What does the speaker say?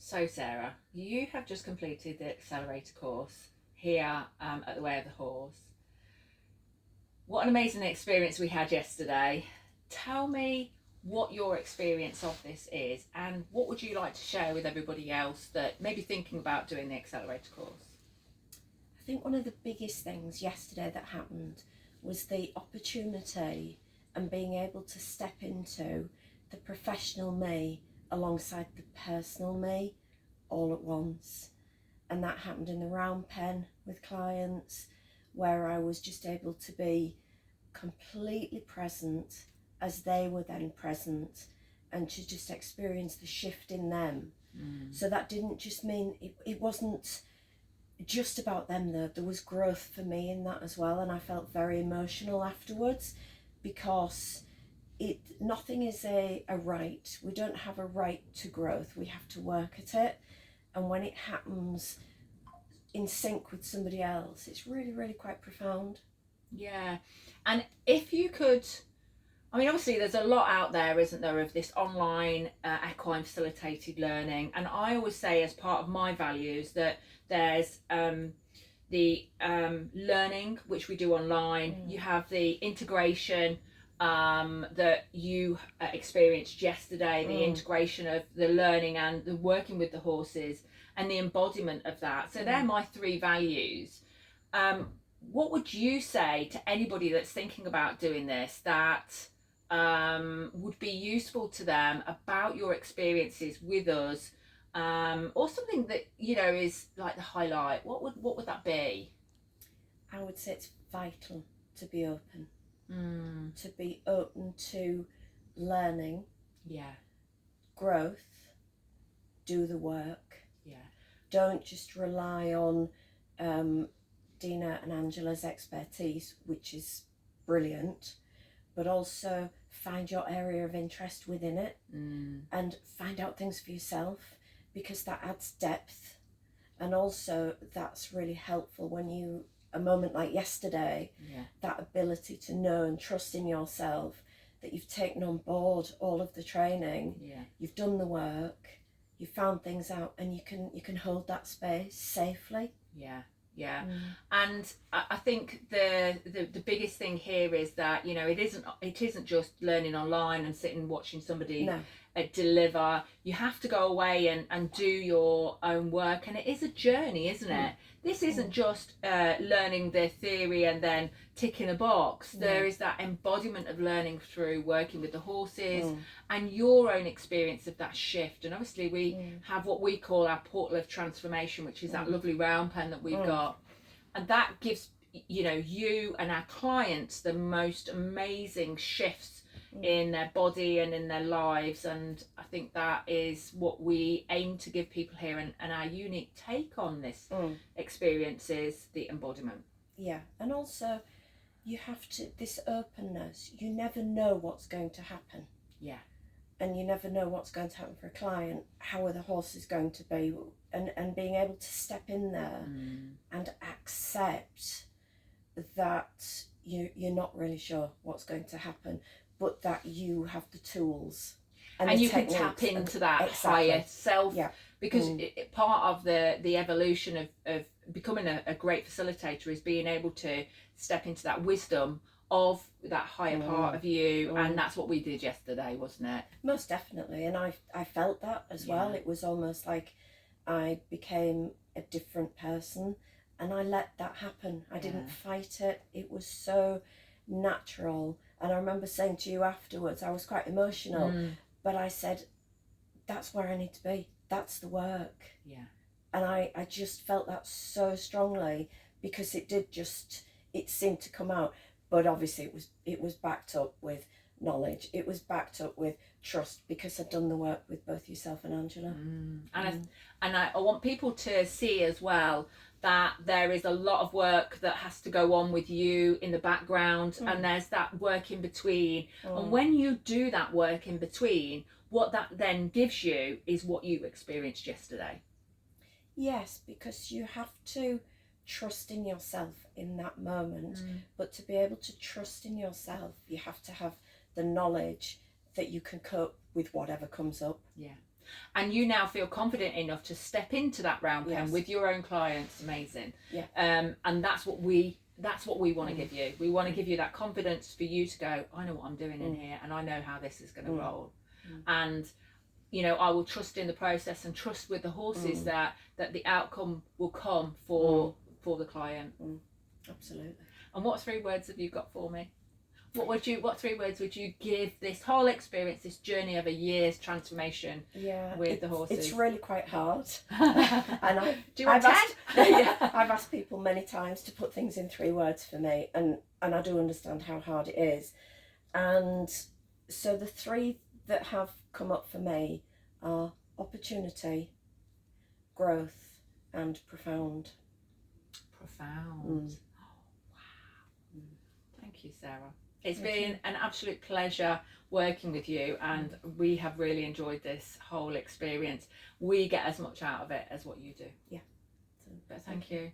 So Sarah, you have just completed the Accelerator course here at the Way of the Horse. What an amazing experience we had yesterday. Tell me what your experience of this is, and what would you like to share with everybody else that may be thinking about doing the Accelerator course? I think one of the biggest things yesterday that happened was the opportunity and being able to step into the professional me alongside the personal me all at once. And that happened in the round pen with clients, where I was just able to be completely present as they were then present, and to just experience the shift in them. So that didn't just mean it wasn't just about them though. There was growth for me in that as well, and I felt very emotional afterwards, because nothing is a right. We don't have a right to growth. We have to work at it, and when it happens in sync with somebody else, it's really quite profound. Yeah, and if you could, I mean, obviously there's a lot out there, isn't there, of this online equine facilitated learning, and I always say as part of my values that there's the learning which we do online. You have the integration that you experienced yesterday, the integration of the learning and the working with the horses and the embodiment of that. So they're my three values. What would you say to anybody that's thinking about doing this that would be useful to them about your experiences with us, or something that is like the highlight? What would that be? I would say it's vital to be open, to be open to learning, growth, do the work. Don't just rely on Dina and Angela's expertise, which is brilliant, but also find your area of interest within it, and find out things for yourself, because that adds depth. And also that's really helpful when you, a moment like yesterday, that ability to know and trust in yourself, that you've taken on board all of the training, you've done the work, you found things out, and you can hold that space safely. And I think the biggest thing here is that it isn't just learning online and sitting watching somebody deliver. You have to go away and do your own work, and it is a journey, isn't it? This isn't just learning the theory and then ticking a box. There is that embodiment of learning through working with the horses and your own experience of that shift. And obviously we have what we call our portal of transformation, which is that lovely round pen that we've got, and that gives you and our clients the most amazing shifts in their body and in their lives. And I think that is what we aim to give people here, and our unique take on this experience is the embodiment. And also you have to, this openness, you never know what's going to happen. And you never know what's going to happen for a client. How are the horses going to be? And being able to step in there and accept that you're not really sure what's going to happen, but that you have the tools and you can tap into that higher self, because part of the evolution of becoming a great facilitator is being able to step into that wisdom of that higher part of you, and that's what we did yesterday, wasn't it? Most definitely. And I felt that as well. It was almost like I became a different person, and I let that happen. I didn't fight it. It was so natural. And I remember saying to you afterwards, I was quite emotional, but I said, that's where I need to be. That's the work. And I just felt that so strongly, because it seemed to come out. But obviously it was backed up with knowledge. It was backed up with trust, because I'd done the work with both yourself and Angela. And I want people to see as well that there is a lot of work that has to go on with you in the background, and there's that work in between. And when you do that work in between, what that then gives you is what you experienced yesterday. Yes, because you have to trust in yourself in that moment, but to be able to trust in yourself, you have to have the knowledge that you can cope with whatever comes up. And you now feel confident enough to step into that round pen Yes. with your own clients. Amazing. Yeah. And that's what we want to give you. We want to give you that confidence for you to go, I know what I'm doing in here, and I know how this is going to roll. And I will trust in the process and trust with the horses that the outcome will come for the client. Absolutely. And what 3 words have you got for me? What 3 words would you give this whole experience, this journey of a year's transformation with the horses? It's really quite hard. And I've asked people many times to put things in 3 words for me, and I do understand how hard it is. And so the 3 that have come up for me are opportunity, growth, and profound. Profound. Oh, wow. Thank you, Sarah. It's been an absolute pleasure working with you, and we have really enjoyed this whole experience. We get as much out of it as what you do. Yeah. But thank you.